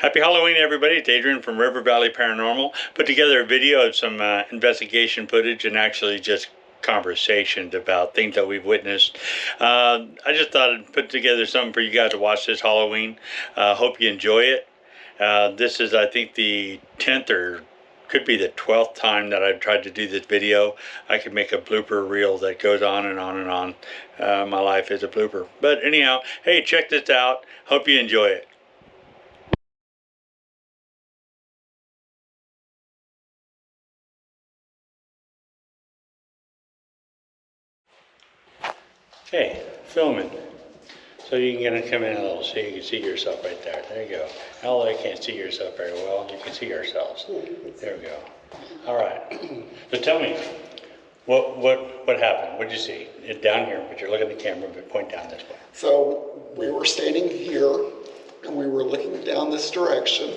Happy Halloween, everybody. It's Adrian from River Valley Paranormal. Put together a video of some investigation footage and actually just conversations about things that we've witnessed. I just thought I'd put together something for you guys to watch this Halloween. Hope you enjoy it. This is, I think, the 10th or could be the 12th time that I've tried to do this video. I could make a blooper reel that goes on and on and on. My life is a blooper. But anyhow, hey, check this out. Hope you enjoy it. Okay, filming. So you can come in a little so you can see yourself right there. There you go. Although you can't see yourself very well, you can see ourselves. There we go. All right. So tell me, what happened? What did you see? It's down here, but you're looking at the camera, but point down this way. So we were standing here, and we were looking down this direction,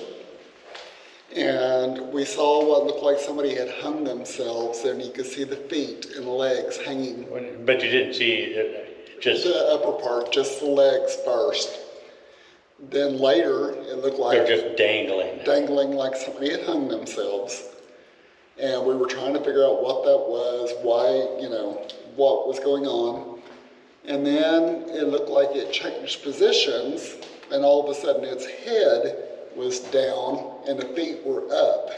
and we saw what looked like somebody had hung themselves, and you could see the feet and the legs hanging. But you didn't see just the upper part, just the legs first. Then later, it looked like they're just dangling like somebody had hung themselves. And we were trying to figure out what that was, why, what was going on. And then it looked like it changed positions, and all of a sudden its head was down and the feet were up.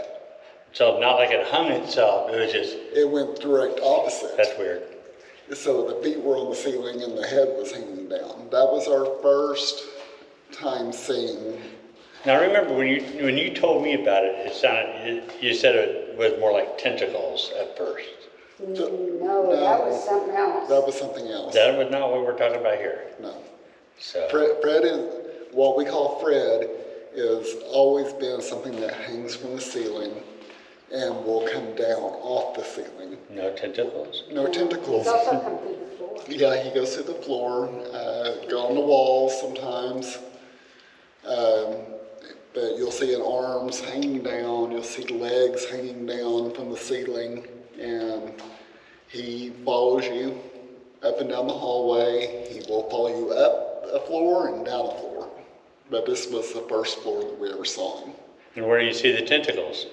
So not like it hung itself, it was just... It went direct opposite. That's weird. So the feet were on the ceiling and the head was hanging down. That was our first time seeing. Now remember, when you told me about it, you said it was more like tentacles at first. No, that was something else. That was something else. That was not what we're talking about here. No. So Fred is, what we call Fred, is always been something that hangs from the ceiling and will come down off the ceiling. No tentacles? No tentacles. He's also come through the floor. Yeah, he goes through the floor, go on the walls sometimes. But you'll see an arms hanging down, you'll see legs hanging down from the ceiling, and he follows you up and down the hallway. He will follow you up a floor and down a floor. But this was the first floor that we ever saw him. And where do you see the tentacles?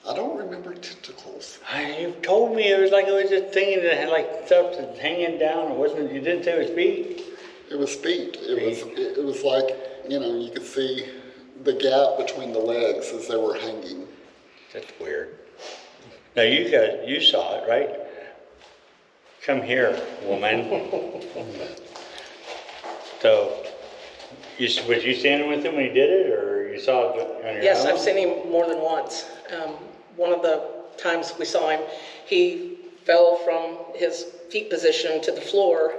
I don't remember tentacles. You told me it was a thing that had like stuff that's hanging down. You didn't say it was feet? It was feet. It was like, you could see the gap between the legs as they were hanging. That's weird. Now you saw it, right? Come here, woman. So, was you standing with him when he did it, or you saw it on your Yes, own? I've seen him more than once. One of the times we saw him, he fell from his feet position to the floor,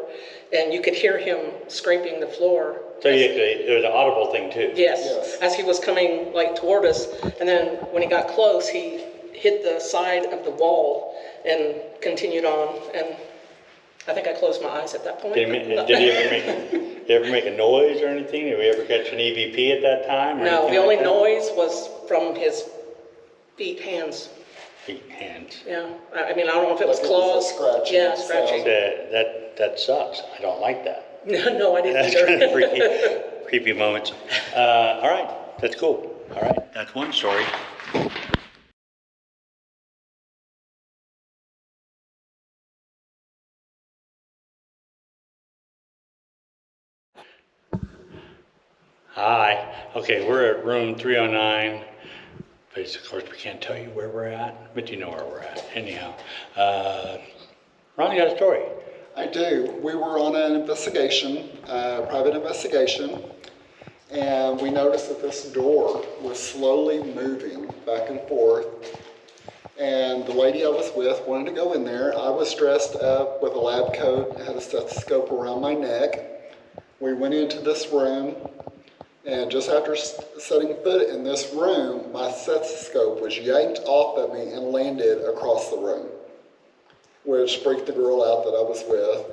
and you could hear him scraping the floor. So there was an audible thing too? Yes, as he was coming toward us, and then when he got close, he hit the side of the wall and continued on, and I think I closed my eyes at that point. Did he ever make a noise or anything? Did we ever catch an EVP at that time? No, the only noise was from his feet, hands. Feet, hands. Yeah, I mean, I don't know if it was Like it was claws. a scratching Yeah, sound. scratching. That sucks. I don't like that. No, I didn't That's either. kind of creepy moments. All right, that's cool. All right, that's one story. Hi. Okay, we're at room 309. But of course, we can't tell you where we're at, but you know where we're at. Anyhow, Ron, you got a story. I do. We were on an investigation, private investigation, and we noticed that this door was slowly moving back and forth. And the lady I was with wanted to go in there. I was dressed up with a lab coat, had a stethoscope around my neck. We went into this room, and just after setting foot in this room, my stethoscope was yanked off of me and landed across the room, which freaked the girl out that I was with.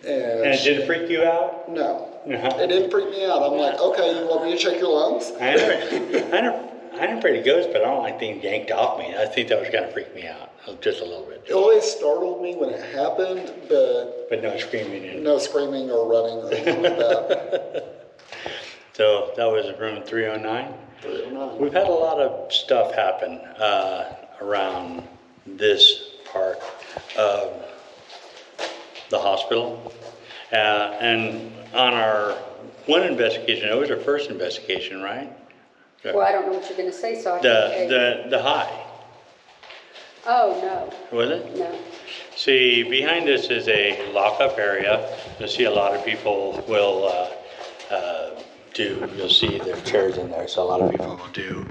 And it didn't freak you out? No. It didn't freak me out. I'm like, okay, you want me to check your lungs? I'm afraid of ghosts, but I don't like being yanked off me. I think that was going to freak me out just a little bit. It always startled me when it happened, but no screaming. no screaming or running or anything like that. So that was room 309. 309. We've had a lot of stuff happen around this part of the hospital. And on our one investigation, it was our first investigation, right? Well, I don't know what you're gonna say, so I can't tell you. The high, Oh, was it? no. See, behind us is a lockup area. You'll see a lot of people will you'll see their chairs in there, so a lot of people will do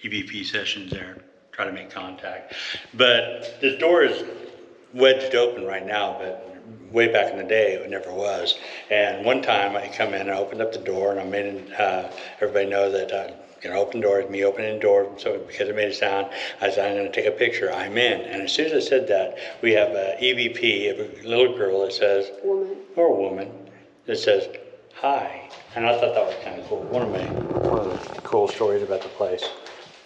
EVP sessions there, try to make contact. But the door is wedged open right now, but way back in the day, it never was. And one time I come in and opened up the door, and I made everybody know that open door is me opening the door. So because it made a sound, I said, I'm going to take a picture. I'm in. And as soon as I said that, we have a EVP, a little girl that says, Woman. or a woman, that says, hi. And I thought that was kind of cool. One of the cool stories about the place.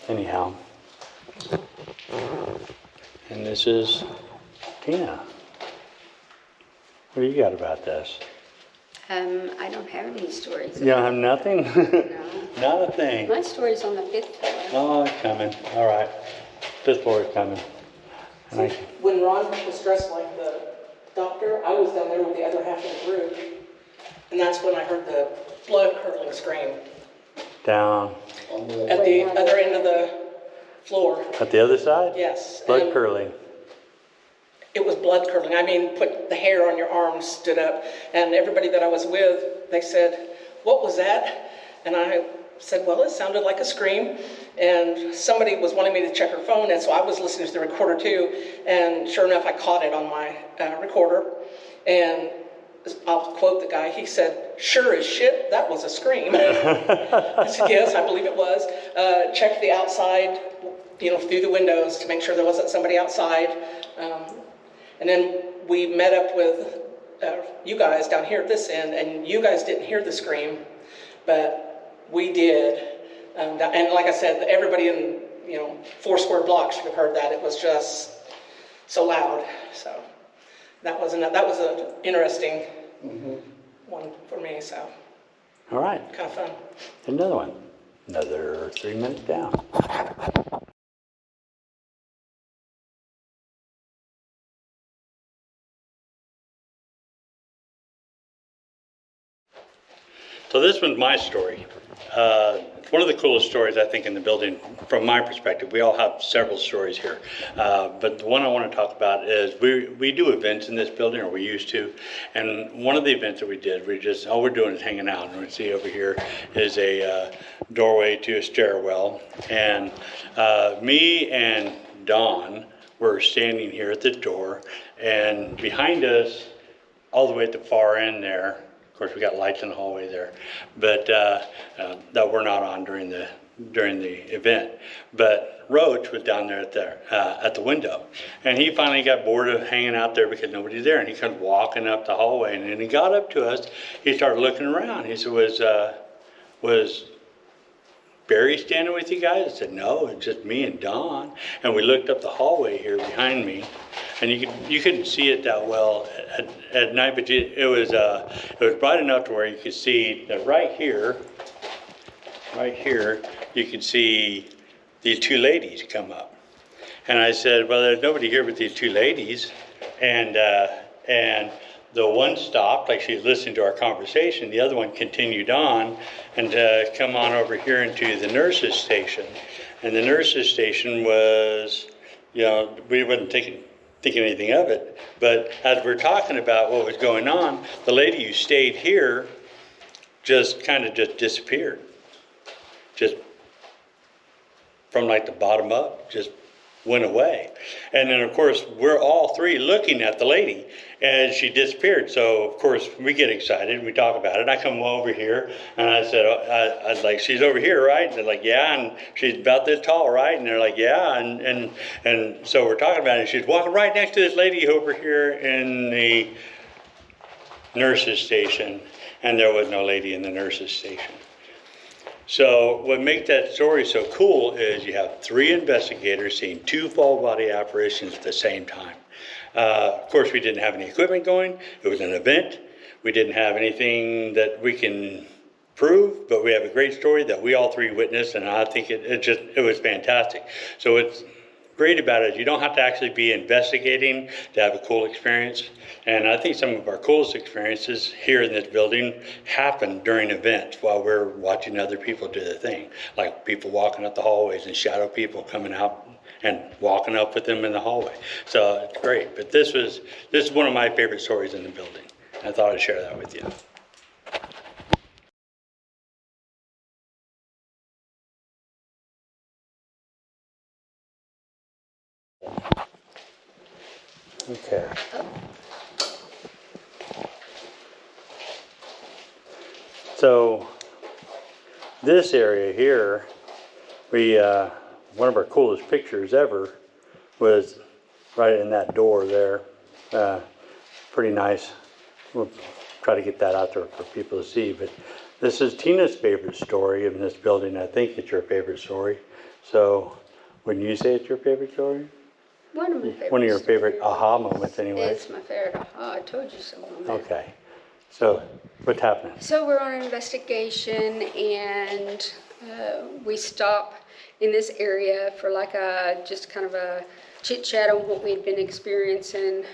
Anyhow. And this is Tina. What do you got about this? I don't have any stories. You don't have nothing? No. Not a thing. My story's on the 5th floor. Oh, it's coming. All right. Fifth floor is coming. And I, When Ron was dressed like the doctor, I was down there with the other half of the group, and that's when I heard the blood-curdling scream down. On the at the other end of the floor. At the other side? Yes. Blood and curling. It was blood curdling. I mean, put the hair on your arms stood up, and everybody that I was with, they said, "What was that?" And I said, "Well, it sounded like a scream." And somebody was wanting me to check her phone, and so I was listening to the recorder too. And sure enough, I caught it on my recorder. And I'll quote the guy. He said, "Sure as shit, that was a scream." I said, "Yes, I believe it was." Checked the outside, through the windows to make sure there wasn't somebody outside. And then we met up with you guys down here at this end, and you guys didn't hear the scream, but we did. And like I said, everybody in 4 square blocks should have heard that. It was just so loud. So that was an interesting one for me. So All right. kind of fun. Another one. Another 3 minutes down. So this one's my story. It's one of the coolest stories, I think, in the building from my perspective. We all have several stories here. But the one I want to talk about is we do events in this building, or we used to. And one of the events that we did, all we're doing is hanging out. And we see over here is a doorway to a stairwell. And me and Dawn were standing here at the door. And behind us, all the way at the far end there, of course, we got lights in the hallway there, but that were not on during the event. But Roach was down there at the window, and he finally got bored of hanging out there because nobody's there, and he comes walking up the hallway, and then he got up to us. He started looking around. He said, "Was Barry standing with you guys?" I said, "No, it's just me and Don." And we looked up the hallway here behind me, and you couldn't see it that well at night, but it was bright enough to where you could see that right here, you could see these 2 ladies come up. And I said, "Well, there's nobody here but these 2 ladies," and the one stopped, like she was listening to our conversation. The other one continued on and come on over here into the nurses' station. And the nurses' station was, we wasn't thinking anything of it. But as we're talking about what was going on, the lady who stayed here just kind of just disappeared. Just from like the bottom up, just went away. And then, of course, we're all 3 looking at the lady as she disappeared. So, of course, we get excited. We talk about it. I come over here, and I said, I was like, "She's over here, right?" And they're like, "Yeah." And she's about this tall, right? And they're like, "Yeah." And so we're talking about it. And she's walking right next to this lady over here in the nurses' station. And there was no lady in the nurses' station. So what makes that story so cool is you have 3 investigators seeing 2 full body apparitions at the same time. Of course, we didn't have any equipment going. It was an event. We didn't have anything that we can prove, but we have a great story that we all three witnessed, and I think it was fantastic. So it's great about it. You don't have to actually be investigating to have a cool experience. And I think some of our coolest experiences here in this building happen during events while we're watching other people do their thing, like people walking up the hallways and shadow people coming out and walking up with them in the hallway. So it's great. But this is one of my favorite stories in the building. I thought I'd share that with you. Okay. So this area here, one of our coolest pictures ever was right in that door there. Pretty nice. We'll try to get that out there for people to see. But this is Tina's favorite story in this building. I think it's your favorite story. So wouldn't you say it's your favorite story? One of my favorite. One of your favorite aha moments, anyway. It's my favorite aha. I told you so on that. Okay. So what's happening? So we're on an investigation, and we stop in this area for like just kind of a chit chat on what we'd been experiencing,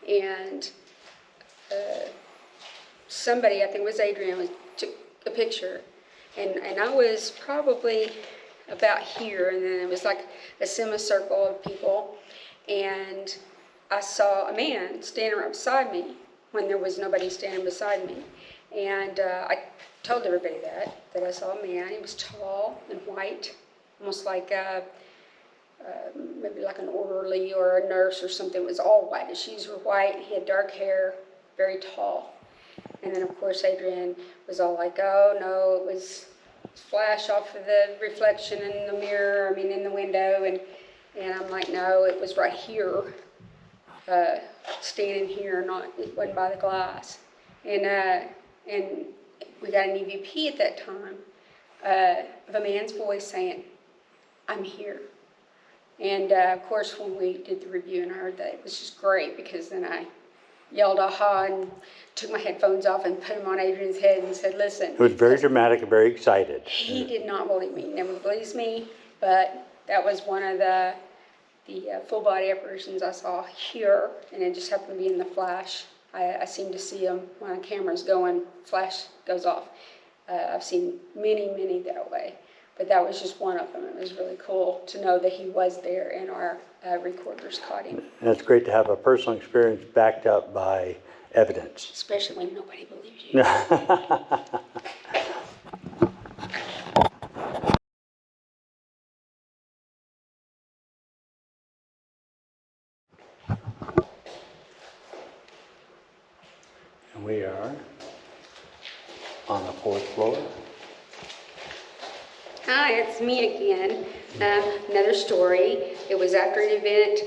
and somebody, I think it was Adrian, took a picture, and I was probably about here, and then it was like a semicircle of people, and I saw a man standing right beside me when there was nobody standing beside me, and I told everybody that I saw a man. He was tall and white, almost like maybe like an orderly or a nurse or something. It was all white. His shoes were white. He had dark hair, very tall. And then, of course, Adrian was all like, oh, no, it was flash off of the reflection in the mirror, in the window. And I'm like, no, it was right here, standing here, it wasn't by the glass. And we got an EVP at that time of a man's voice saying, I'm here. And, of course, when we did the review and I heard that, it was just great, because then I yelled aha and took my headphones off and put them on Adrian's head and said, listen. It was very dramatic and very excited. He did not believe me. He never believes me, but that was one of the full body apparitions I saw here, and it just happened to be in the flash. I seem to see them when the camera's going, flash goes off. I've seen many that way, but that was just one of them. It was really cool to know that he was there, and our recorders caught him. And it's great to have a personal experience backed up by evidence. Especially when nobody believes you. And we are on the 4th floor. Hi, it's me again. Another story. It was after an event,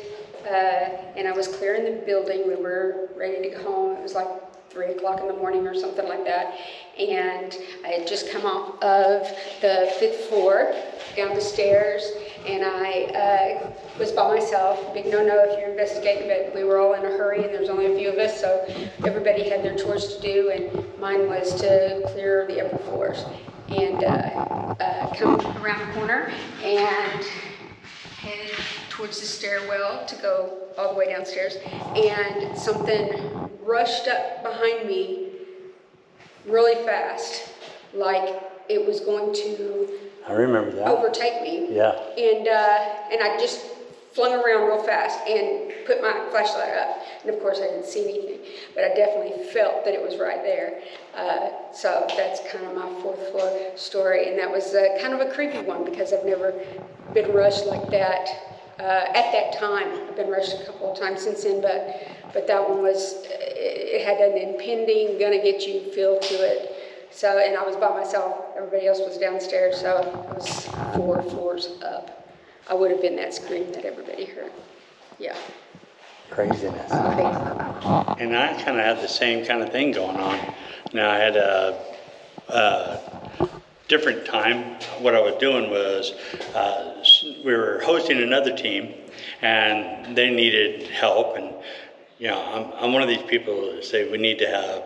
and I was clearing the building. We were ready to go home. It was like 3 o'clock in the morning or something like that. And I had just come off of the 5th floor, down the stairs, and I was by myself. Big no-no if you're investigating, but we were all in a hurry, and there's only a few of us, so everybody had their chores to do, and mine was to clear the upper floors. And come around the corner and head towards the stairwell to go all the way downstairs. And something rushed up behind me really fast, like it was going to I remember that. overtake me. Yeah. And I just flung around real fast and put my flashlight up. And of course I didn't see anything, but I definitely felt that it was right there. So that's kind of my 4th floor story. And that was kind of a creepy one, because I've never been rushed like that at that time. I've been rushed a couple of times since then, but that one was, it had an impending, gonna get you feel to it. So, and I was by myself. Everybody else was downstairs, so I was 4 floors up. I would have been that scream that everybody heard. Yeah. Craziness. Crazy. And I kind of had the same kind of thing going on. Now I had a different time. What I was doing was we were hosting another team, and they needed help, and I'm one of these people that say we need to have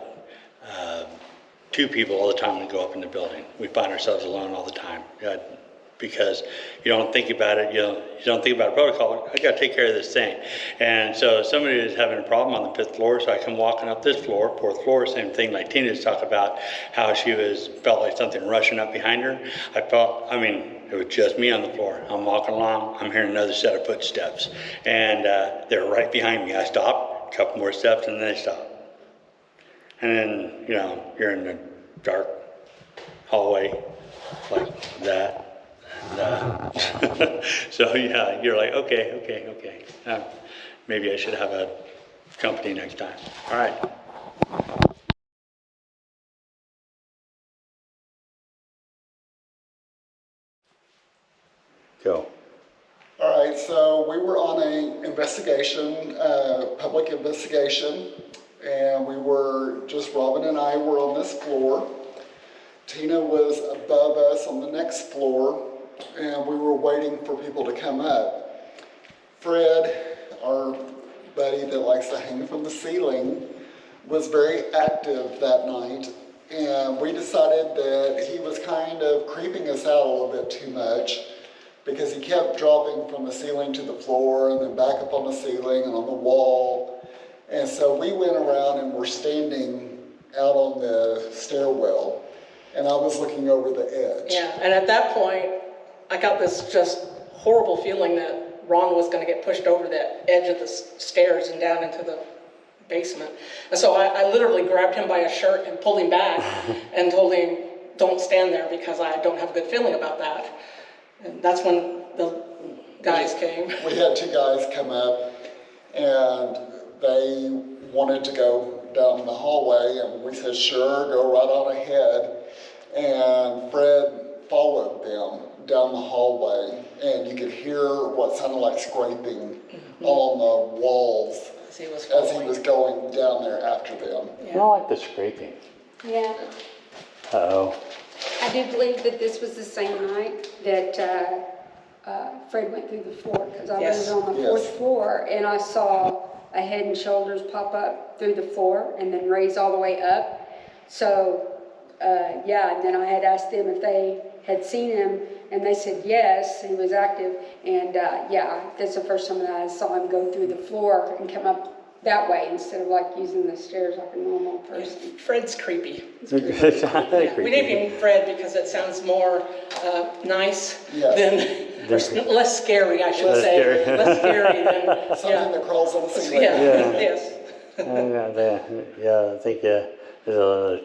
two people all the time when we go up in the building. We find ourselves alone all the time. Because you don't think about it, you don't think about protocol. I got to take care of this thing, and so somebody is having a problem on the 5th floor. So I come walking up this floor, 4th floor, same thing. Like Tina's talked about how she felt like something rushing up behind her. It was just me on the floor. I'm walking along, I'm hearing another set of footsteps, and they're right behind me. I stopped, a couple more steps, and then they stopped. And then you're in the dark hallway like that. So yeah, you're like, okay. Maybe I should have a company next time. All right. Go. All right, so we were on an investigation, public investigation, and Robin and I were on this floor. Tina was above us on the next floor, and we were waiting for people to come up. Fred, our buddy that likes to hang from the ceiling, was very active that night, and we decided that he was kind of creeping us out a little bit too much because he kept dropping from the ceiling to the floor and then back up on the ceiling and on the wall. And so we went around and were standing out on the stairwell, and I was looking over the edge. Yeah, and at that point, I got this just horrible feeling that Ron was going to get pushed over the edge of the stairs and down into the basement. And so I literally grabbed him by his shirt and pulled him back and told him, don't stand there because I don't have a good feeling about that. And that's when the guys came. We had two guys come up, and they wanted to go down the hallway, and we said, sure, go right on ahead. And Fred followed them down the hallway, and you could hear what sounded like scraping on the walls As he was going down there after them. I don't like the scraping. Yeah. Uh-oh. I do believe that this was the same night that Fred went through the floor, because I was on the 4th floor, and I saw a Head and Shoulders pop up through the floor and then raise all the way up. So, and then I had asked them if they had seen him, and they said yes, he was active. And that's the first time that I saw him go through the floor and come up that way instead of like using the stairs like a normal person. Fred's creepy. Creepy. We named him Fred because it sounds more nice than less scary, I should say. Less scary than Something that crawls on the ceiling. Yes. I think there's a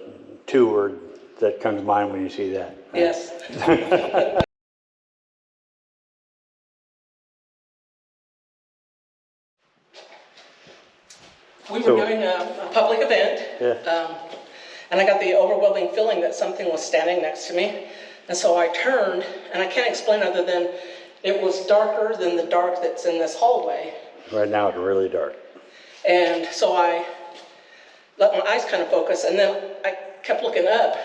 2-word that comes to mind when you see that. Yes. We were doing a public event, and I got the overwhelming feeling that something was standing next to me. And so I turned, and I can't explain other than it was darker than the dark that's in this hallway. Right now it's really dark. And so I let my eyes kind of focus, and then I kept looking up,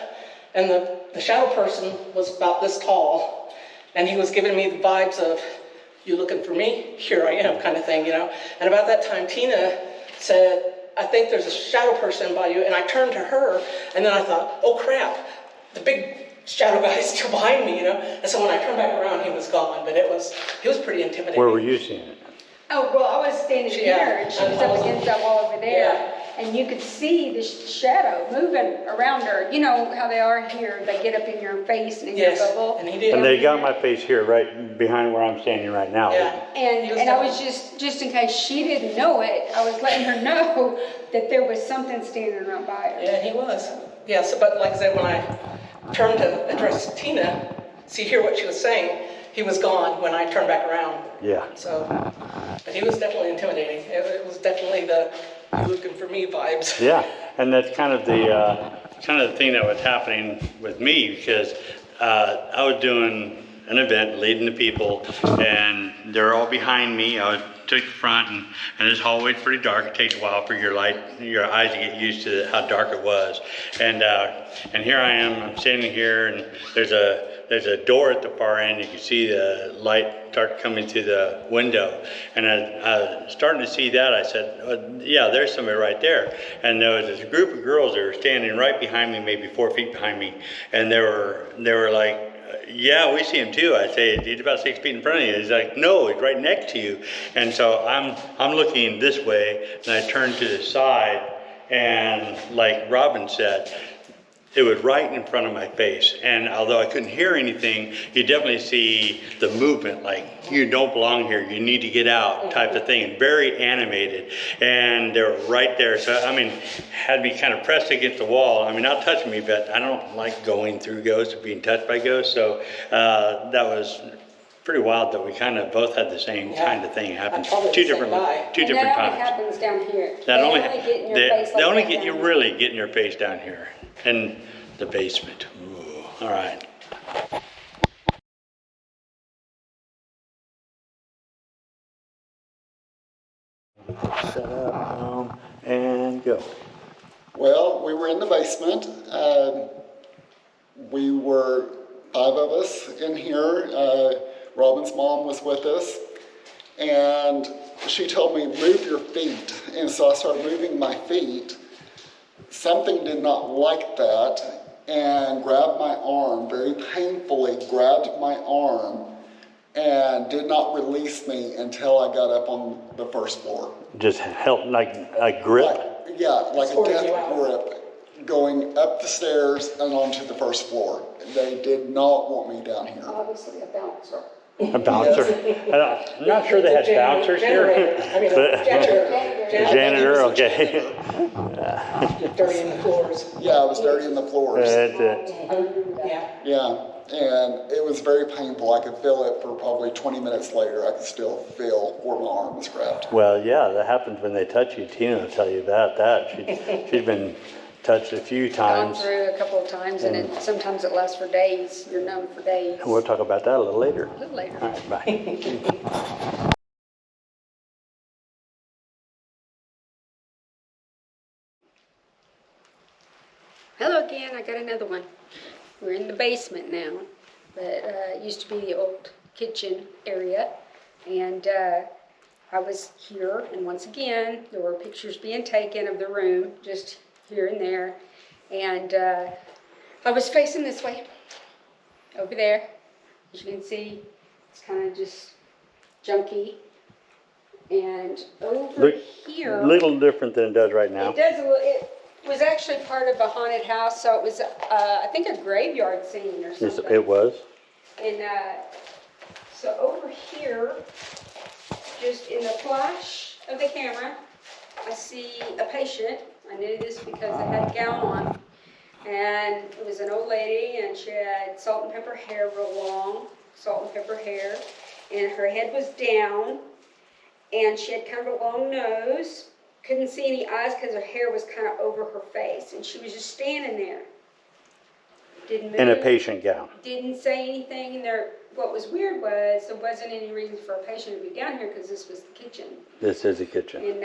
and the shadow person was about this tall, and he was giving me the vibes of, you looking for me? Here I am, kind of thing, And about that time, Tina said, I think there's a shadow person by you, and I turned to her, and then I thought, oh crap, the big shadow guy is still behind me, And so when I turned back around, he was gone, but he was pretty intimidating. Where were you seeing it? Oh, well, I was standing here, and she was up against that wall over there, and you could see the shadow moving around her. You know how they are here, they get up in your face and in your bubble. And he did. And they got my face here, right behind where I'm standing right now. Yeah. And I was just in case she didn't know it, I was letting her know that there was something standing right by her. Yeah, he was. Yeah, so, but like I said, when I turned to address Tina, hear what she was saying, he was gone when I turned back around. Yeah. So, but he was definitely intimidating. It was definitely the "you looking for me" vibes. Yeah, and that's kind of the thing that was happening with me, because I was doing an event, leading the people, and they're all behind me. I took the front, and this hallway's pretty dark. It takes a while for your eyes to get used to how dark it was. And here I am. I'm standing here, and there's a door at the far end. You can see the light start coming through the window. And I was starting to see that. I said, oh, yeah, there's somebody right there. And there was this group of girls that were standing right behind me, maybe 4 feet behind me. And they were like, yeah, we see him too. I say, he's about 6 feet in front of you. He's like, no, he's right next to you. And so I'm looking this way, and I turn to the side, and like Robin said, it was right in front of my face. And although I couldn't hear anything, you definitely see the movement, like, you don't belong here, you need to get out type of thing, and very animated. And they were right there. So, I mean, had me kind of pressed against the wall. I mean, not touching me, but I don't like going through ghosts or being touched by ghosts. So that was pretty wild that we kind of both had the same kind of thing happen. Two different times. That only happens down here. That only get in your face. They only get you really get in your face down here in the basement. Ooh, all right. Set up and go. Well, we were in the basement. We were 5 of us in here. Robin's mom was with us. And she told me, move your feet. And so I started moving my feet. Something did not like that and grabbed my arm, very painfully grabbed my arm, and did not release me until I got up on the first floor. Just held like a grip? Like a death grip, going up the stairs and onto the first floor. They did not want me down here. Obviously a bouncer. A bouncer? Yes. I'm not sure they had bouncers here. Janitor, okay. Dirty in the floors. Yeah, I was dirty in the floors. That's it. Yeah, and it was very painful. I could feel it for probably 20 minutes later. I could still feel where my arm was grabbed. Well, yeah, that happens when they touch you. Tina will tell you about that. She's been touched a few times. Gone through a couple of times, and sometimes it lasts for days. You're numb for days. We'll talk about that a little later. A little later. All right, bye. Hello again, I got another one. We're in the basement now, but it used to be the old kitchen area. And I was here, and once again, there were pictures being taken of the room, just here and there. And I was facing this way, over there. As you can see, it's kind of just junky. And over here... Little different than it does right now. It does a little... It was actually part of a haunted house, so it was, I think, a graveyard scene or something. Yes, it was. And so over here, just in the flash of the camera, I see a patient. I knew this because they had a gown on. And it was an old lady, and she had salt and pepper hair, real long, salt and pepper hair. And her head was down, and she had kind of a long nose. Couldn't see any eyes because her hair was kind of over her face. And she was just standing there. Didn't move. In a patient gown. Didn't say anything. And what was weird was there wasn't any reason for a patient to be down here because this was the kitchen. This is the kitchen. And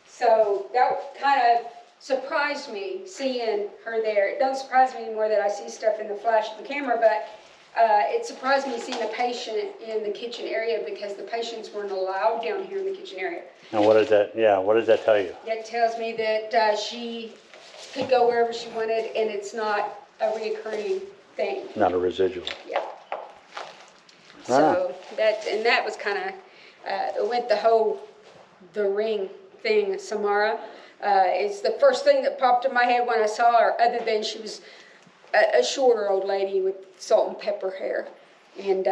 so that kind of surprised me, seeing her there. It doesn't surprise me anymore that I see stuff in the flash of the camera, but it surprised me seeing a patient in the kitchen area because the patients weren't allowed down here in the kitchen area. And what does that, what does that tell you? That tells me that she could go wherever she wanted, and it's not a reoccurring thing. Not a residual. Yeah. So that was kind of, it went the ring thing, Samara. It's the first thing that popped in my head when I saw her, other than she was a shorter old lady with salt and pepper hair. And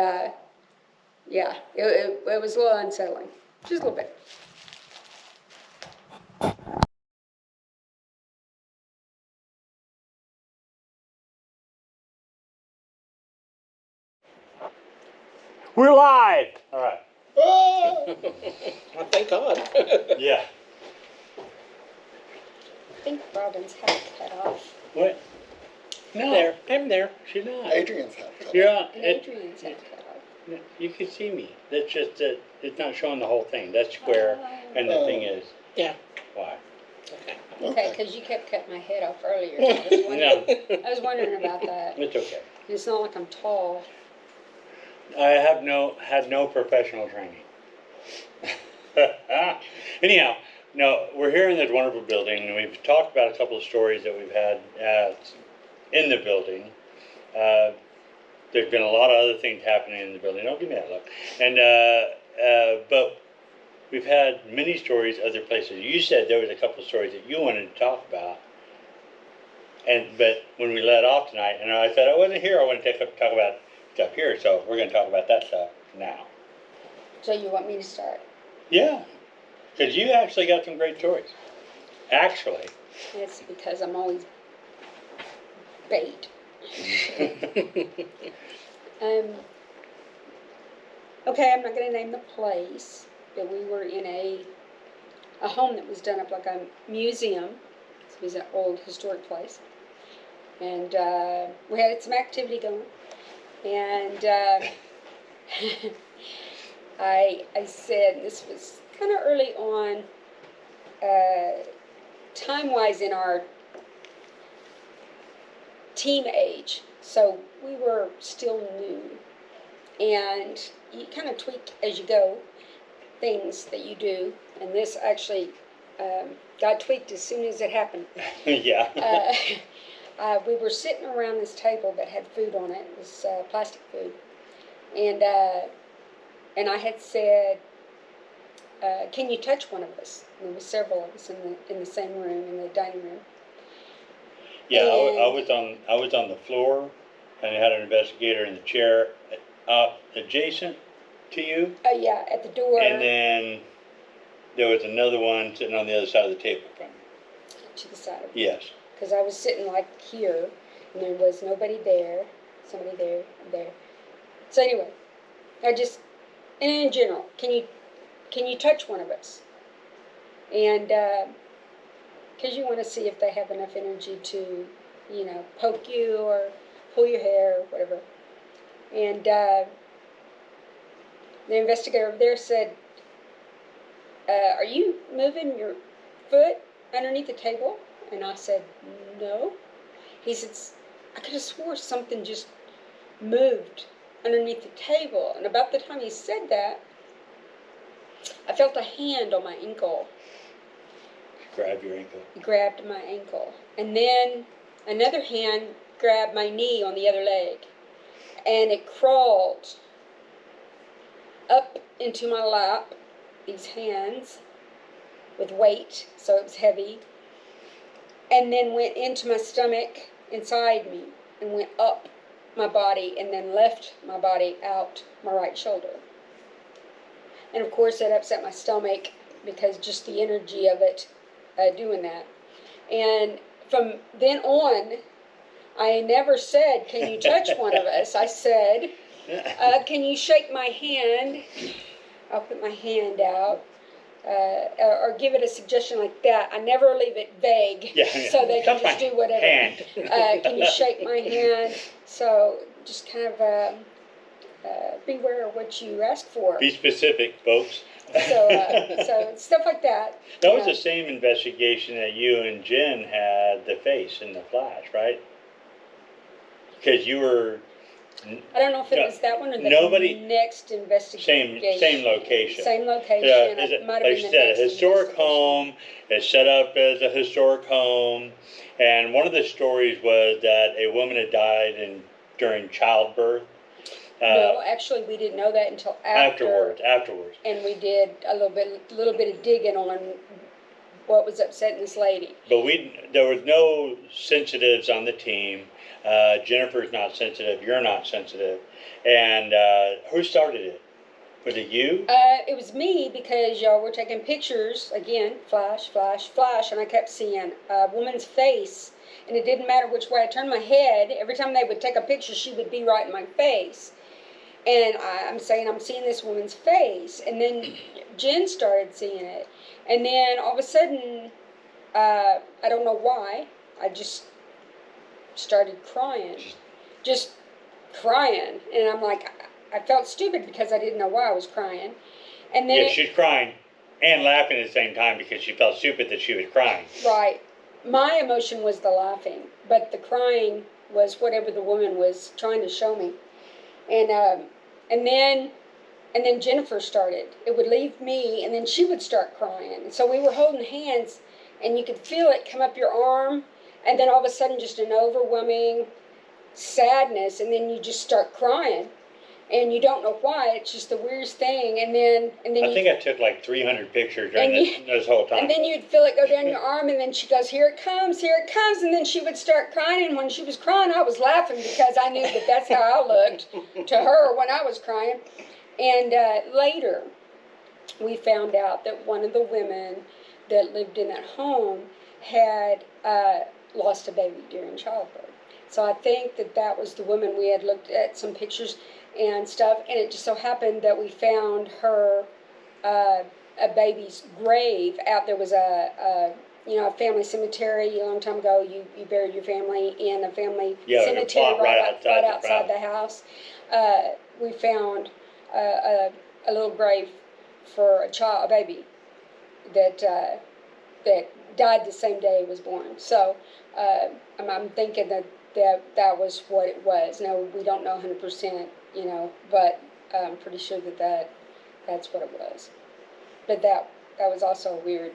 yeah, it was a little unsettling, just a little bit. We're live! All right. Ah! Well, thank God. Yeah. I think Robin's hat cut off. What? No. There, I'm there. She's not. Adrian's hat cut. Yeah. And Adrian's hat cut off. You can see me. That's just that it's not showing the whole thing. That's square, and the thing is, Yeah. why? Okay, because you kept cutting my head off earlier. I was wondering about that. It's okay. It's not like I'm tall. I had no professional training. Anyhow, no, we're here in this wonderful building, and we've talked about a couple of stories that we've had in the building. There's been a lot of other things happening in the building. Don't give me that look. And but we've had many stories other places. You said there was a couple of stories that you wanted to talk about. But when we let off tonight, and I said I wasn't here, I want to talk about stuff here, so we're going to talk about that stuff now. So you want me to start? Yeah, because you actually got some great stories. Actually. It's because I'm always bait. Okay, I'm not going to name the place, but we were in a home that was done up like a museum. It was an old historic place. And we had some activity going. And I said, this was kind of early on, time-wise in our teen age. So we were still new. And you kind of tweak as you go things that you do. And this actually got tweaked as soon as it happened. Yeah. We were sitting around this table that had food on it. It was plastic food. And I had said, can you touch one of us? And there were several of us in the same room, in the dining room. Yeah, I was on the floor, and I had an investigator in the chair adjacent to you. Yeah, at the door. And then there was another one sitting on the other side of the table from me. To the side of me. Yes. Because I was sitting like here, and there was nobody there, somebody there, there. So anyway, and in general, can you touch one of us? And because you want to see if they have enough energy to, poke you or pull your hair or whatever. And the investigator over there said, are you moving your foot underneath the table? And I said, no. He said, I could have swore something just moved underneath the table. And about the time he said that, I felt a hand on my ankle. Grab your ankle. He grabbed my ankle. And then another hand grabbed my knee on the other leg. And it crawled up into my lap, these hands, with weight, so it was heavy. And then went into my stomach, inside me, and went up my body, and then left my body out my right shoulder. And of course that upset my stomach, because just the energy of it doing that. And from then on, I never said, can you touch one of us? I said, can you shake my hand? I'll put my hand out. Or give it a suggestion like that. I never leave it vague, so they can just do whatever. Hand. Can you shake my hand? So just kind of beware of what you ask for. Be specific, folks. So stuff like that. That was the same investigation that you and Jen had the face in the flash, right? Because you were. I don't know if it was that one or the next investigation. Same location. Same location. It might have been a historic home. It's set up as a historic home, and one of the stories was that a woman had died during childbirth. No, actually, we didn't know that until afterwards. And we did a little bit of digging on what was upsetting this lady. But there was no sensitives on the team. Jennifer's not sensitive. You're not sensitive. And who started it? Was it you? It was me, because y'all were taking pictures, again, flash, flash, flash, and I kept seeing a woman's face, and it didn't matter which way I turned my head. Every time they would take a picture, she would be right in my face. And I'm saying, I'm seeing this woman's face. And then Jen started seeing it. And then all of a sudden, I don't know why, I just started crying. Just crying. And I'm like, I felt stupid because I didn't know why I was crying. And then Yeah, she's crying and laughing at the same time because she felt stupid that she was crying. right. My emotion was the laughing, but the crying was whatever the woman was trying to show me. And and then and then Jennifer started. It would leave me, and then she would start crying. And so we were holding hands, and you could feel it come up your arm, and then all of a sudden just an overwhelming sadness, and then you just start crying. And you don't know why. It's just the weirdest thing. And then I think I took like 300 pictures during this whole time. and then you'd feel it go down your arm, and then she goes, here it comes, and then she would start crying. And when she was crying, I was laughing because I knew that that's how I looked to her when I was crying. And later, we found out that one of the women that lived in that home had lost a baby during childbirth. So I think that was the woman. We had looked at some pictures and stuff, and it just so happened that we found her a baby's grave out. There was a family cemetery a long time ago. You buried your family in a family cemetery like right outside the house. We found a little grave for a baby that died the same day he was born. So I'm thinking that was what it was. No, we don't know 100%, but I'm pretty sure that's what it was. But that was also a weird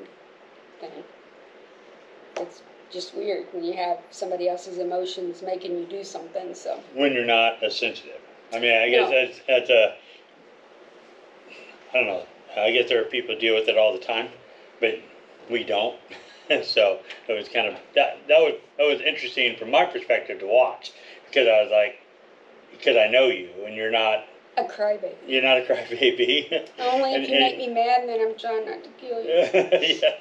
thing. It's just weird when you have somebody else's emotions making you do something. So when you're not as sensitive. I mean, I guess that's I don't know. I guess there are people who deal with it all the time, but we don't. So it was kind of that was interesting from my perspective to watch, because I was like, because I know you and you're not a crybaby. You're not a crybaby. Only if you make me mad, and then I'm trying not to kill you. Yeah,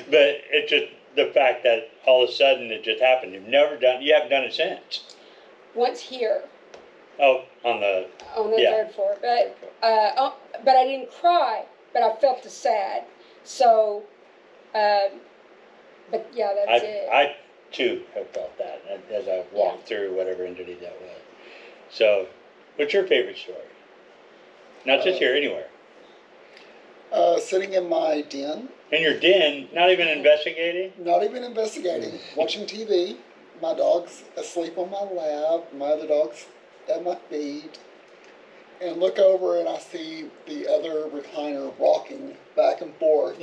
but it just the fact that all of a sudden it just happened. You haven't done it since. Once here. Oh, on the third floor, but I didn't cry, but I felt the sad. So, but yeah, that's it. I too have felt that as I walked through whatever entity that was. So, what's your favorite story? Not just here, anywhere. Sitting in my den. In your den, not even investigating? Not even investigating. Watching TV. My dog's asleep on my lap. My other dog's at my feet. And look over and I see the other recliner rocking back and forth.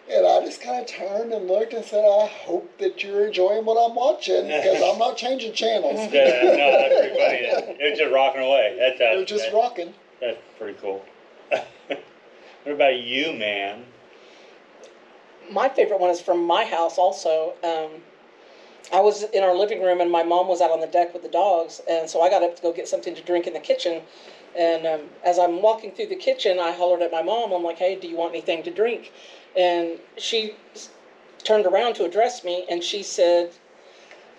And I just kind of turned and looked and said, I hope that you're enjoying what I'm watching, because I'm not changing channels. Yeah, no, that's pretty funny. It was just rocking away. It was just rocking. That's pretty cool. What about you, man? My favorite one is from my house also. I was in our living room and my mom was out on the deck with the dogs, and so I got up to go get something to drink in the kitchen. And as I'm walking through the kitchen, I hollered at my mom. I'm like, hey, do you want anything to drink? And she turned around to address me, and she said,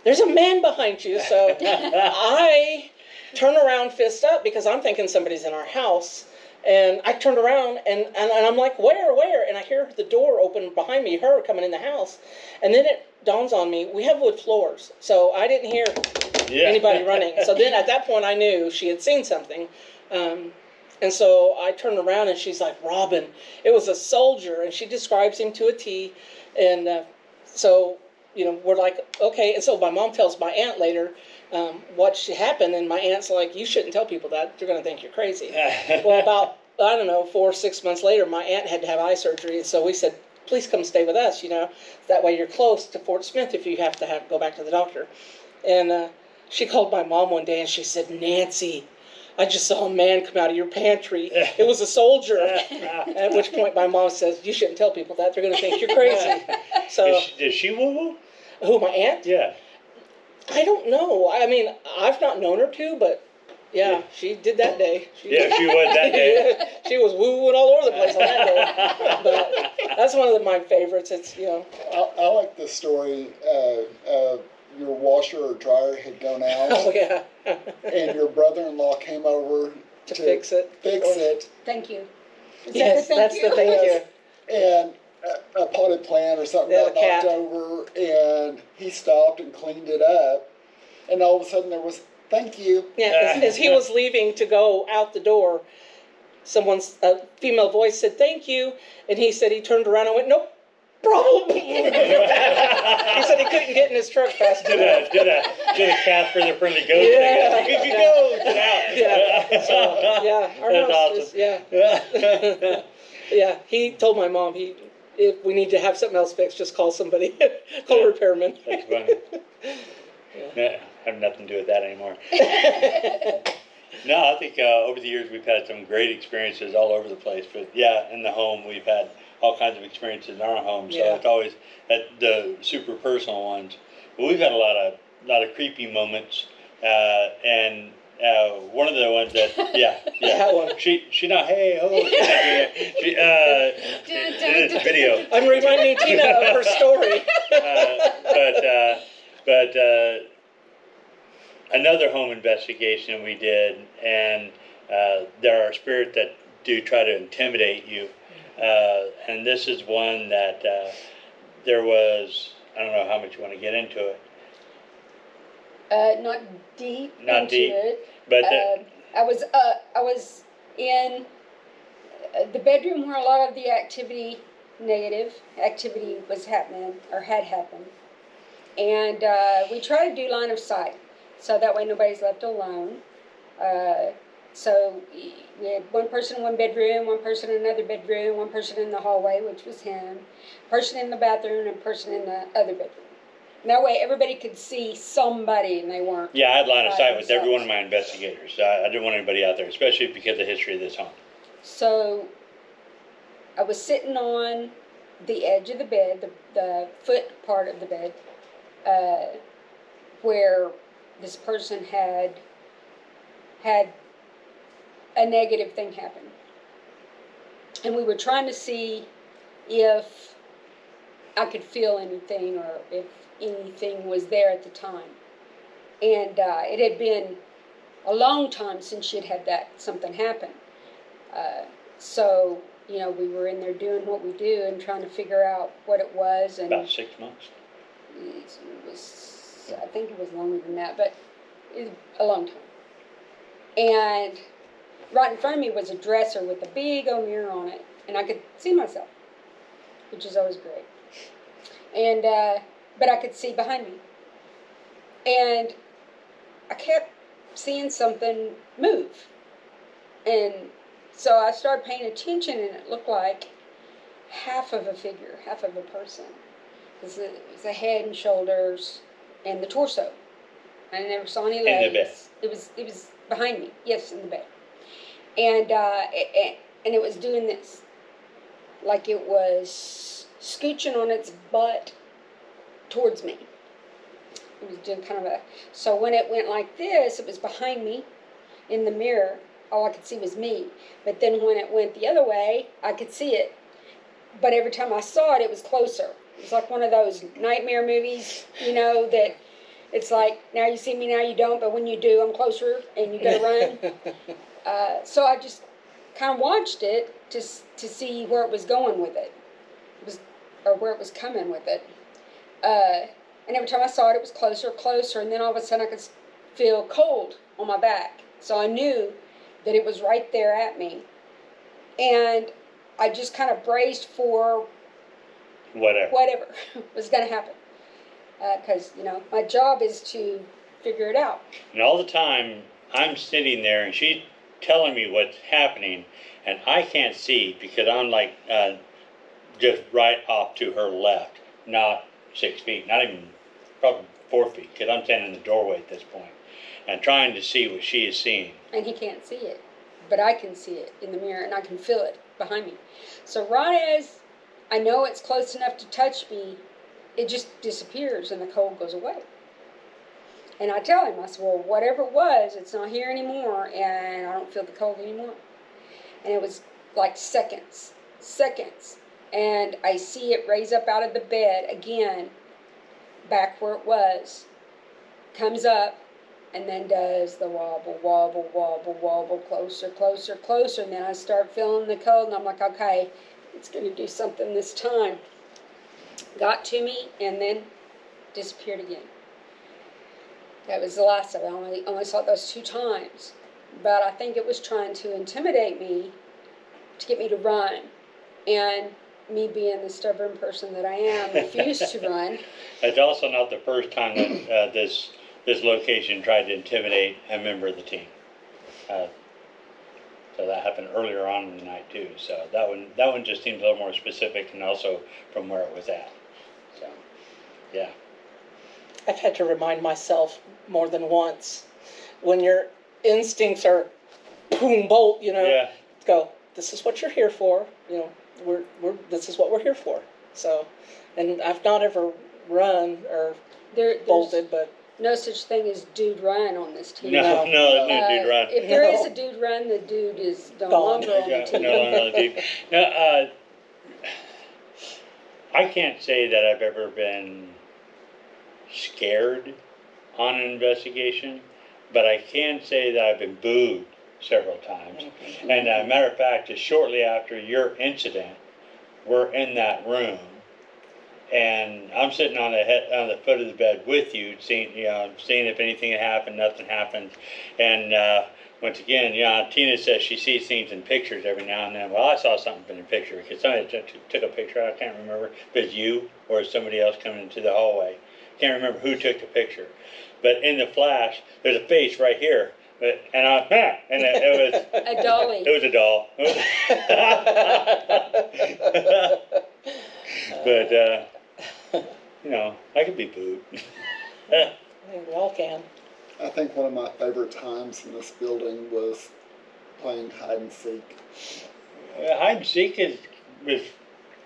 there's a man behind you. So I turn around fist up because I'm thinking somebody's in our house. And I turned around, and I'm like, where? And I hear the door open behind me, her coming in the house. And then it dawns on me, we have wood floors. So I didn't hear anybody running. So then at that point, I knew she had seen something. And so I turned around, and she's like, Robin, it was a soldier. And she describes him to a T. And so, we're like, okay. And so my mom tells my aunt later what happened. And my aunt's like, you shouldn't tell people that. They're going to think you're crazy. Well, about, 4 or 6 months later, my aunt had to have eye surgery. And so we said, please come stay with us, That way you're close to Fort Smith if you have to go back to the doctor. And she called my mom one day, and she said, Nancy, I just saw a man come out of your pantry. It was a soldier. At which point my mom says, you shouldn't tell people that. They're going to think you're crazy. So, Is she woo-woo? Who, my aunt? Yeah. I don't know. I mean, I've not known her to, but yeah, she did that day. She was that day. She was woo-wooing all over the place on that day. But that's one of my favorites. It's, I like the story your washer or dryer had gone out. Oh, yeah. And your brother-in-law came over to fix it. Thank you. Yes, that's the thank you. And a potted plant or something got knocked over, and he stopped and cleaned it up. And all of a sudden there was Thank you. Yeah, as he was leaving to go out the door, a female voice said, "Thank you," and he said he turned around and went, "Nope, problem." He said he couldn't get in his truck fast enough. Did a Casper the Friendly Ghost Yeah. thing. You go, get out. Yeah, so, yeah, our That's house awesome. is, yeah, he told my mom, if we need to have something else fixed, just call somebody, call a repairman. That's funny. Yeah, I have nothing to do with that anymore. No, I think over the years we've had some great experiences all over the place. But yeah, in the home we've had all kinds of experiences in our home. So Yeah. it's always the super personal ones. But we've had a lot of creepy moments, and one of the ones that That one. she not hey oh she in this video. I'm reminding Tina of her story. But another home investigation we did, and there are spirits that do try to intimidate you, and this is one that there was, I don't know how much you want to get into it. Not deep Not into deep, it. but I was in the bedroom where a lot of the negative activity was happening or had happened. And we try to do line of sight, so that way nobody's left alone. So we had one person in one bedroom, one person in another bedroom, one person in the hallway, which was him, person in the bathroom, and a person in the other bedroom. And that way everybody could see somebody and they weren't. yeah, I had line of by sight with every themselves. one of my investigators. I didn't want anybody out there, especially because of the history of this home. So I was sitting on the edge of the bed, the foot part of the bed, where this person had a negative thing happen. And we were trying to see if I could feel anything or if anything was there at the time. And it had been a long time since she'd had something happen. So, we were in there doing what we do and trying to figure out what it was. And About 6 months. it was, I think it was longer than that, but it was a long time. And right in front of me was a dresser with a big old mirror on it, and I could see myself, which is always great. And but I could see behind me, and I kept seeing something move, and so I started paying attention, and it looked like half of a figure, half of a person. It was the head and shoulders and the torso. I never saw any legs. In the bed. It was behind me. Yes, in the bed. And it was doing this, like it was scooching on its butt towards me. It was doing kind of so when it went like this, it was behind me in the mirror. All I could see was me. But then when it went the other way, I could see it. But every time I saw it, it was closer. It was like one of those nightmare movies, that it's like, now you see me, now you don't, but when you do, I'm closer, and you gotta run. So I just kind of watched it to see where it was going with it. Or where it was coming with it. And every time I saw it was closer, and then all of a sudden I could feel cold on my back. So I knew that it was right there at me. And I just kind of braced for whatever was going to happen. Because, my job is to figure it out. And all the time, I'm sitting there, and she's telling me what's happening, and I can't see because I'm like just right off to her left, not 6 feet, not even probably 4 feet, because I'm standing in the doorway at this point, and trying to see what she is seeing. And he can't see it, but I can see it in the mirror, and I can feel it behind me. So right as I know it's close enough to touch me, it just disappears and the cold goes away. And I tell him, I said, well, whatever it was, it's not here anymore, and I don't feel the cold anymore. And it was like seconds. And I see it raise up out of the bed again, back where it was, comes up, and then does the wobble, closer, and then I start feeling the cold, and I'm like, okay, it's going to do something this time. Got to me, and then disappeared again. That was the last of it. I only saw it those 2 times. But I think it was trying to intimidate me to get me to run. And me being the stubborn person that I am, refused to run. It's also not the first time that this location tried to intimidate a member of the team. So that happened earlier on in the night too. So that one just seems a little more specific, and also from where it was at. So, yeah. I've had to remind myself more than once, when your instincts are boom, bolt, Yeah. go, this is what you're here for, this is what we're here for. So, and I've not ever run or There's bolted, but no such thing as dude run on this team. No, dude, run. If there is a dude run, the dude is no Gone. longer on the team. No longer on the team. Now, I can't say that I've ever been scared on an investigation, but I can say that I've been booed several times. And matter of fact, just shortly after your incident, we're in that room, and I'm sitting on the foot of the bed with you, seeing if anything had happened. Nothing happened, and once again, Tina says she sees things in pictures every now and then. Well, I saw something in a picture because somebody took a picture. I can't remember if it's you or somebody else coming into the hallway. Can't remember who took the picture, but in the flash, there's a face right here, and it was A dolly. It was a doll. But I could be booed. we all can. I think one of my favorite times in this building was playing hide and seek. Hide and seek was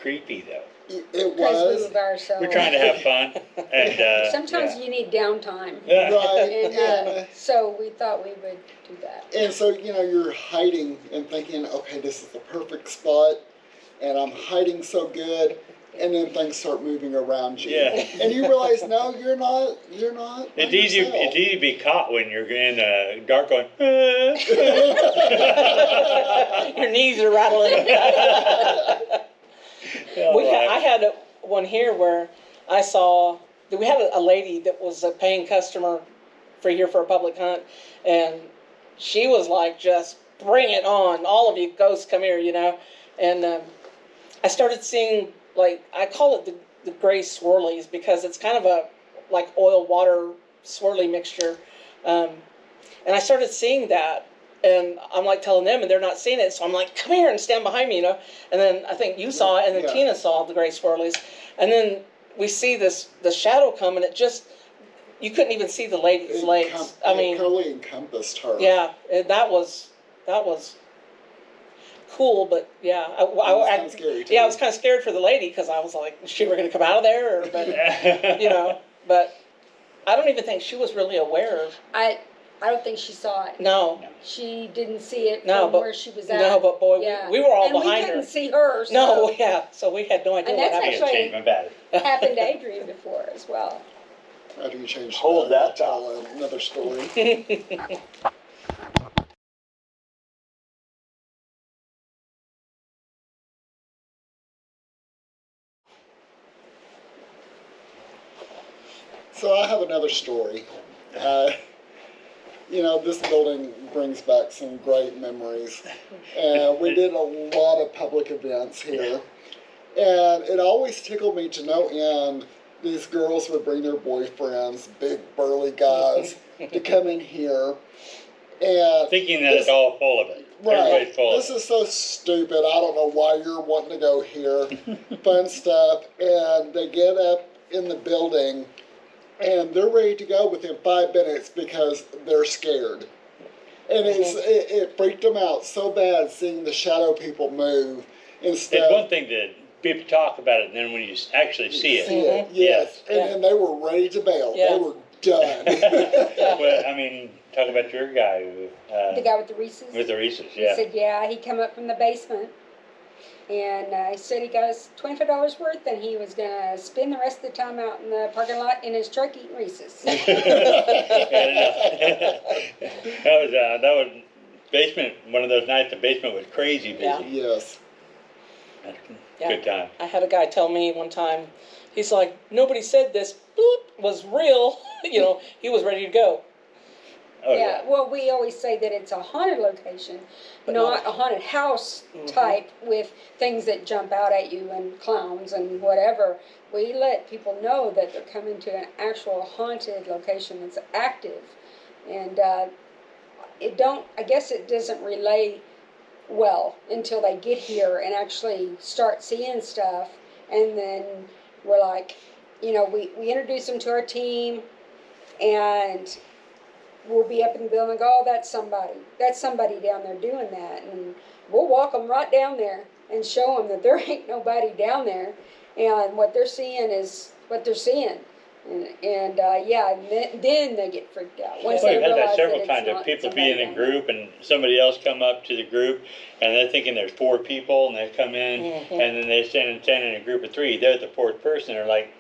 creepy though. It Because we was. were by ourselves. We're trying to have fun, and Sometimes you need downtime. Right. And so we thought we would do that. And so, you're hiding and thinking, okay, this is the perfect spot, and I'm hiding so good, and then things start moving around you. Yeah. And you realize, no, you're not. It's easy to be caught when you're in the dark going. Your knees are rattling. I had one here where I saw, we had a lady that was a paying customer for a public hunt, and she was like, just bring it on, all of you ghosts come here, and I started seeing, like, I call it the gray swirlies, because it's kind of a like oil water swirly mixture, and I started seeing that. And I'm like telling them, and they're not seeing it. So I'm like, come here and stand behind me, And then I think you saw it, and then Yeah. Tina saw the gray swirlies. And then we see the shadow come, and you couldn't even see the lady's legs. It totally encompassed her. Yeah, that was cool, but yeah. It was kind of scary, too. Yeah, I was kind of scared for the lady, because I was like, is she ever going to come out of there? But I don't even think she was really aware of. I don't think she saw it. No. She didn't see it No, from but- where she was at. No, but boy, we were all behind And we her. couldn't see her. So. No, yeah, so we had no idea And what that's I happened. gotta actually- change my battery. Happened to Adrian before as well. After you change Hold that tell another story. So I have another story. This building brings back some great memories. And we did a lot of public events here. And it always tickled me to no end. These girls would bring their boyfriends, big burly guys, to come in here. And Thinking that it's all full of it. Everybody's full of this it. is so stupid. I don't know why you're wanting to go here. Fun stuff. And they get up in the building, and they're ready to go within 5 minutes because they're scared. And it freaked them out so bad seeing the shadow people move instead. It's one thing to people talk about it, and then when you actually see it. Yes. Yes. And they were ready to bail. Yeah. They were done. Well, I mean, talk about your guy who, The guy with the Reese's. with the Reese's, He yeah. said, yeah, he come up from the basement. And he said he got his $25 worth, and he was going to spend the rest of the time out in the parking lot in his truck eating Reese's. That was basement. One of those nights, the basement was crazy busy. Yeah. Yes. Yeah. Good time. I had a guy tell me one time, he's like, nobody said this was real. He was ready to go. Oh, Yeah, well, we always say that it's a haunted location, But not a haunted house type with things that jump out at you and clowns and whatever. We let people know that they're coming to an actual haunted location that's active. And I guess it doesn't relay well until they get here and actually start seeing stuff. And then we're like, we introduce them to our team, and we'll be up in the building and go, oh, that's somebody down there doing that. And we'll walk them right down there and show them that there ain't nobody down there. And what they're seeing is what they're seeing. And then they get freaked out. Once they We've had that realize several that times it's of not people be in somebody a down there. group and somebody else come up to the group and they're thinking there's 4 people and they come in and then they stand in a group of 3. They're the 4th person. They're like,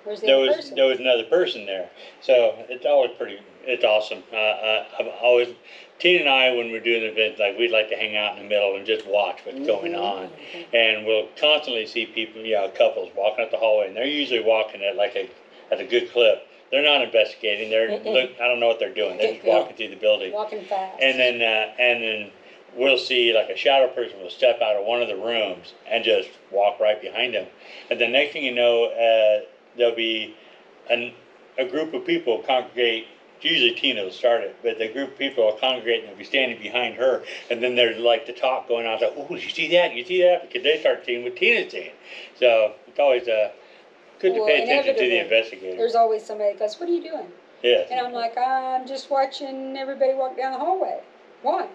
Where's the other person? there was another person there. So it's always it's awesome. I've always, Tina and I, when we're doing events, like we'd like to hang out in the middle and just watch what's going on. And we'll constantly see people, couples walking up the hallway, and they're usually walking at a good clip. They're not investigating. I don't know what they're doing. They're just walking through the building. Walking fast. And then we'll see like a shadow person will step out of one of the rooms and just walk right behind them. And the next thing you know, there'll be a group of people congregate. Usually Tina will start it, but the group of people will congregate and they'll be standing behind her, and then there's like the talk going on. So, oh, you see that? Because they start seeing what Tina's seeing. So it's always good to pay attention to the investigators. There's always somebody that goes, what are you doing? Yes. And I'm like, I'm just watching everybody walk down the hallway. Why?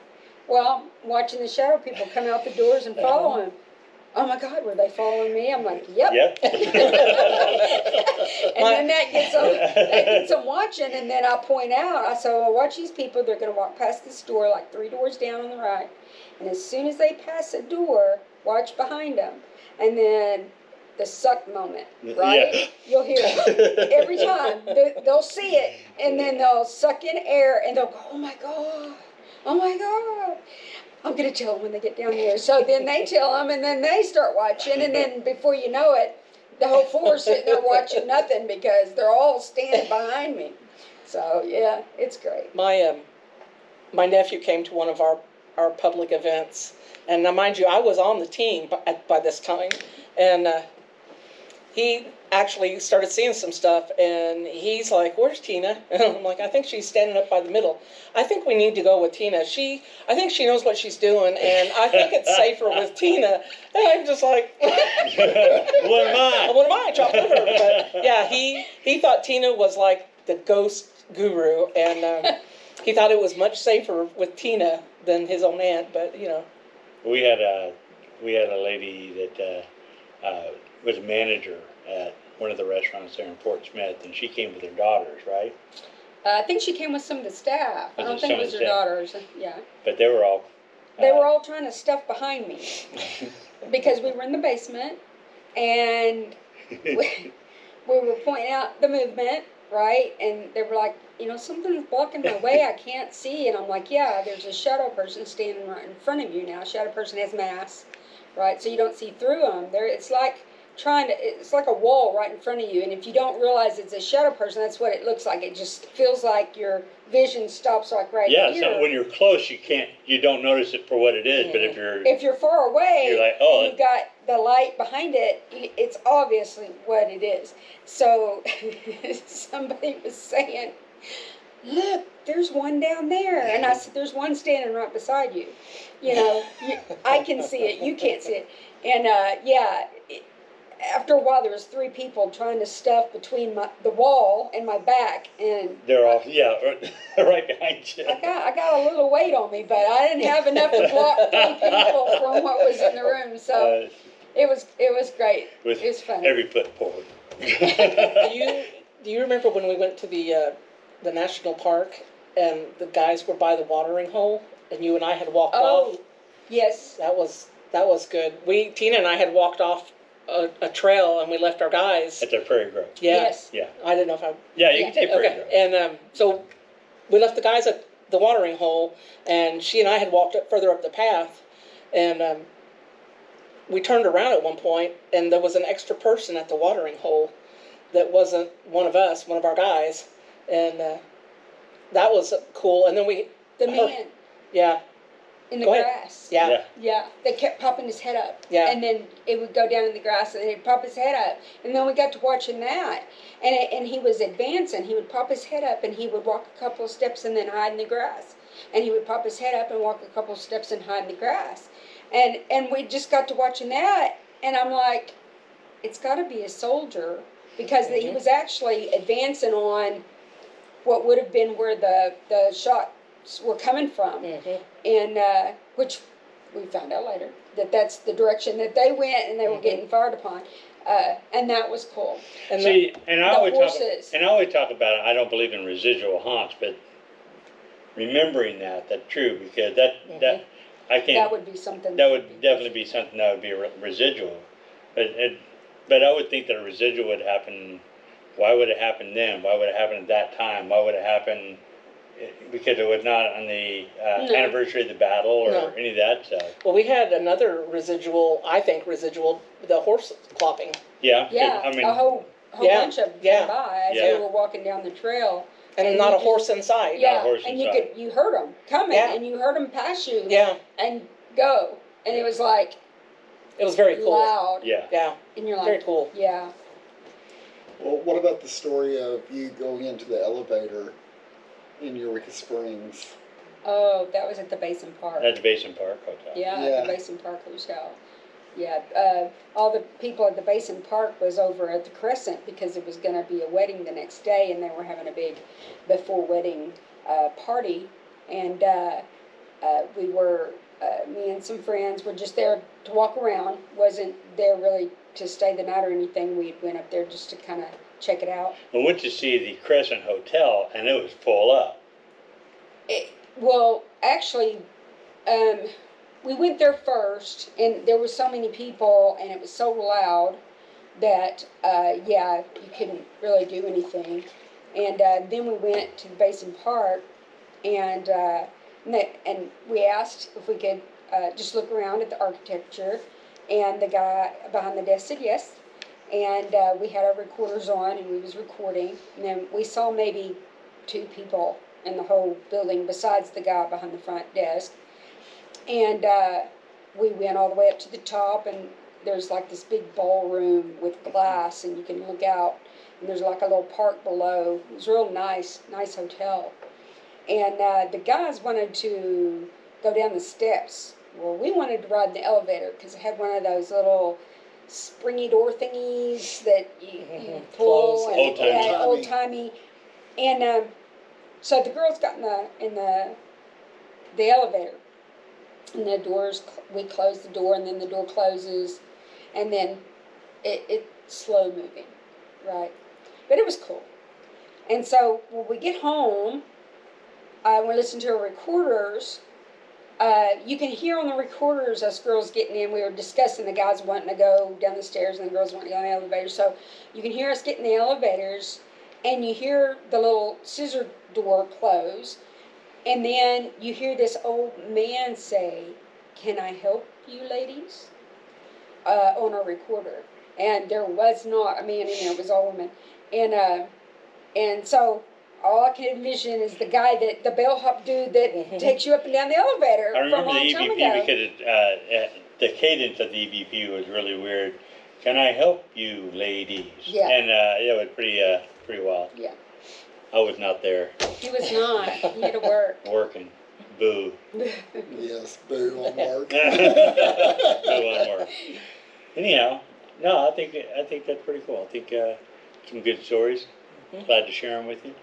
Well, watching the shadow people come out the doors and follow him. Oh my God, were they following me? I'm like, yep. Yep. And then that gets them watching, and then I point out, I say, well, watch these people. They're going to walk past this door, like 3 doors down on the right. And as soon as they pass a door, watch behind them. And then the suck moment, right? Yeah. You'll hear it every time. They'll see it, and then they'll suck in air, and they'll go, oh my God, oh my God. I'm going to tell them when they get down here. So then they tell them, and then they start watching, and then before you know it, the whole floor's sitting there watching nothing because they're all standing behind me. So, yeah, it's great. My nephew came to one of our public events, and now mind you, I was on the team by this time, and he actually started seeing some stuff, and he's like, where's Tina? And I'm like, I think she's standing up by the middle. I think we need to go with Tina. I think she knows what she's doing, and I think it's safer with Tina. And I'm just like, What am I? what am I, chopped liver? But yeah, he thought Tina was like the ghost guru, and he thought it was much safer with Tina than his own aunt, but We had a lady that was a manager at one of the restaurants there in Fort Smith, and she came with her daughters, right? I think she came with some of the staff. I don't think it was her daughters. Yeah. But they were all... They were all trying to stuff behind me because we were in the basement, and we were pointing out the movement, right? And they were like, something's blocking my way. I can't see. And I'm like, yeah, there's a shadow person standing right in front of you now. Shadow person has masks, right? So you don't see through them. It's like a wall right in front of you, and if you don't realize it's a shadow person, that's what it looks like. It just feels like your vision stops like right here. Yeah, so when you're close, you don't notice it for what it is, but if you're far away, you're like, oh, you've got the light behind it, it's obviously what it is. So somebody was saying, look, there's one down there, and I said, there's one standing right beside you. I can see it, you can't see it. And after a while, there was 3 people trying to stuff between the wall and my back, and they're all right behind you. I got a little weight on me, but I didn't have enough to block 3 people from what was in the room. So it was great. It was funny. Every foot forward. Do you remember when we went to the national park and the guys were by the watering hole and you and I had walked off? Oh, yes. That was good. Tina and I had walked off a trail, and we left our guys. At the Prairie Grove. Yeah. Yes. Yeah. I didn't know if I... Yeah, you can take Prairie Grove. And so we left the guys at the watering hole, and she and I had walked further up the path, and we turned around at one point, and there was an extra person at the watering hole that wasn't one of us, one of our guys, and that was cool. And then The man yeah, in the Go ahead. grass. yeah, Yeah, they kept popping his head up. Yeah. And then it would go down in the grass and he'd pop his head up. And then we got to watching that. And he was advancing. He would pop his head up and he would walk a couple of steps and then hide in the grass. And he would pop his head up and walk a couple of steps and hide in the grass. And we just got to watching that. And I'm like, it's got to be a soldier. Because he was actually advancing on what would have been where the shots were coming from. And which we found out later that's the direction that they went and they were getting fired upon. And that was cool. and See, and I always horses. talk about it. I don't believe in residual haunts, but remembering that's true, because that I can't. That would be something. That would definitely be something that would be residual, but I would think that a residual would happen. Why would it happen then? Why would it happen at that time? Why would it happen? Because it was not on the anniversary of the battle or any of that stuff. well, we had another residual, the horse clopping. Yeah, I mean, a whole Yeah, bunch of them yeah, came by as yeah. we were walking down the trail. And not you a horse in sight. Yeah, horse and inside. you heard them coming, Yeah. and you heard them pass you. Yeah, And go, and it was like it was very cool. loud. yeah. Yeah, And you're like, very cool. yeah. Well, what about the story of you going into the elevator in Eureka Springs? Oh, that was at the Basin Park. At the Basin Park Hotel. Yeah, Yeah. at the Basin Park Hotel. Yeah, all the people at the Basin Park was over at the Crescent because it was going to be a wedding the next day, and they were having a big before wedding party, and we were me and some friends were just there to walk around. Wasn't there really to stay the night or anything. We went up there just to kind of check it out. We went to see the Crescent Hotel, and it was full up. Well, actually, we went there first, and there were so many people, and it was so loud that, you couldn't really do anything. And then we went to the Basin Park, and we asked if we could just look around at the architecture, and the guy behind the desk said yes. And we had our recorders on, and we was recording, and then we saw maybe 2 people in the whole building besides the guy behind the front desk. And we went all the way up to the top, and there's like this big ballroom with glass, and you can look out, and there's like a little park below. It was a real nice hotel. And the guys wanted to go down the steps. Well, we wanted to ride in the elevator because it had one of those little springy door thingies that you pull. Close. And, Old-timey. yeah, old-timey. And so the girls got in the elevator, and the doors, we close the door, and then the door closes, and then it's slow moving, right? But it was cool. And so when we get home, we listen to our recorders. You can hear on the recorders us girls getting in. We were discussing the guys wanting to go down the stairs and the girls wanting to go in the elevator. So you can hear us get in the elevators, and you hear the little scissor door close, and then you hear this old man say, "Can I help you ladies?" On our recorder. And there was not a man in there, it was all women. And so all I can envision is the guy the bellhop dude that takes you up and down the elevator I from a remember long the time EVP ago. because the cadence of the EVP was really weird. Can I help you, ladies? Yeah. And it was pretty wild. Yeah. I was not there He was not. He had to work. working. Boo. Yes, boo on Mark. Boo on Mark. Anyhow, no, I think that's pretty cool. I think some good stories. Glad to share them with you.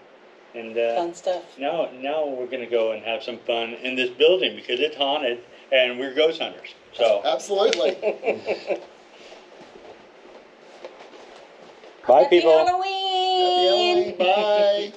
And Fun stuff. now we're gonna go and have some fun in this building because it's haunted and we're ghost hunters. So Absolutely. bye, Happy people. Halloween! Happy Halloween. Bye.